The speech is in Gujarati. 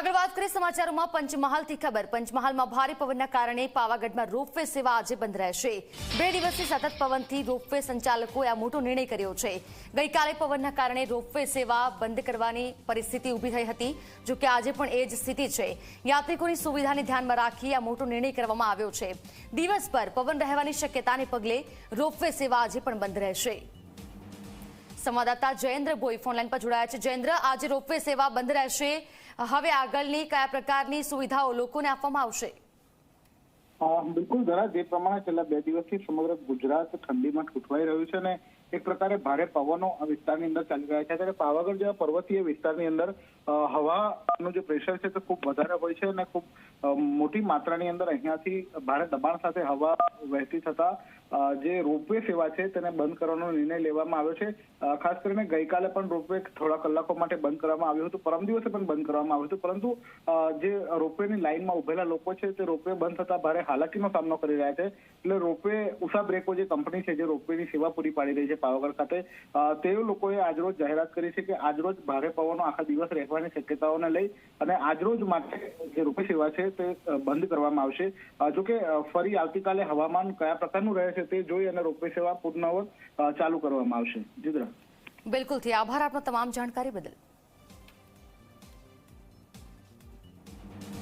આગળ વાત કરીએ સમાચારોમાં પંચમહાલથી ખબર। પંચમહાલમાં ભારે પવનના કારણે પાવાગઢમાં રોપવે સેવા આજે બંધ રહેશે। 2 દિવસથી સતત પવનથી રોપવે સંચાલકોએ આ મોટો નિર્ણય કર્યો છે। ગઈકાલે પવનના કારણે રોપવે સેવા બંધ કરવાની પરિસ્થિતિ ઊભી થઈ હતી, જો કે આજે પણ એ જ સ્થિતિ છે। યાત્રિકોની સુવિધાને ધ્યાનમાં રાખી આ મોટો નિર્ણય કરવામાં આવ્યો છે। દિવસભર પવન રહેવાની શક્યતાને પગલે રોપવે સેવા આજે પણ બંધ રહેશે। સંવાદદાતા જયેન્દ્ર ભોઈ ફોનલાઈન પર જોડાયા છે। જયેન્દ્ર, આજે રોપવે સેવા બંધ રહેશે, હવે આગળની કયા પ્રકારની સુવિધાઓ લોકોને આપવામાં આવશે? બિલકુલ જરા, જે પ્રમાણે છેલ્લા 2 દિવસથી સમગ્ર ગુજરાત ઠંડીમાં ઠૂંઠવાઈ રહ્યું છે ને એક પ્રકારે ભારે પવનો આ વિસ્તારની અંદર ચાલી રહ્યા છે, ત્યારે પાવાગઢ જેવા પર્વતીય વિસ્તારની અંદર હવાનું જે પ્રેશર છે તે ખૂબ વધારે હોય છે અને ખૂબ મોટી માત્રાની અંદર અહીંયાથી ભારે દબાણ સાથે હવા વહેતી થતા જે રોપવે સેવા છે તેને બંધ કરવાનો નિર્ણય લેવામાં આવ્યો છે। ખાસ કરીને ગઈકાલે પણ રોપવે થોડા કલાકો માટે બંધ કરવામાં આવ્યું હતું, પરમ દિવસે પણ બંધ કરવામાં આવ્યું હતું, પરંતુ જે રોપવેની લાઇનમાં ઉભેલા લોકો છે તે રોપવે બંધ થતા ભારે હાલાકીનો સામનો કરી રહ્યા છે। એટલે રોપવે ઉષા બ્રેકો જે કંપની છે જે રોપવેની સેવા પૂરી પાડી રહી છે પાવાગઢ ખાતે, તે લોકોએ આજરોજ જાહેરાત કરી છે કે આજરોજ ભારે પવનો આખા દિવસ રહેવાની શક્યતાઓને લઈ અને આજરોજ માટે જે રોપવે સેવા છે તે બંધ કરવામાં આવશે। જોકે ફરી આવતીકાલે હવામાન કયા પ્રકારનું રહે છે તે જોઈ અને રોપવે સેવા પૂર્ણવત ચાલુ કરવામાં આવશે। જીદ્રા, બિલકુલ, આભાર આપનો તમામ જાણકારી બદલ।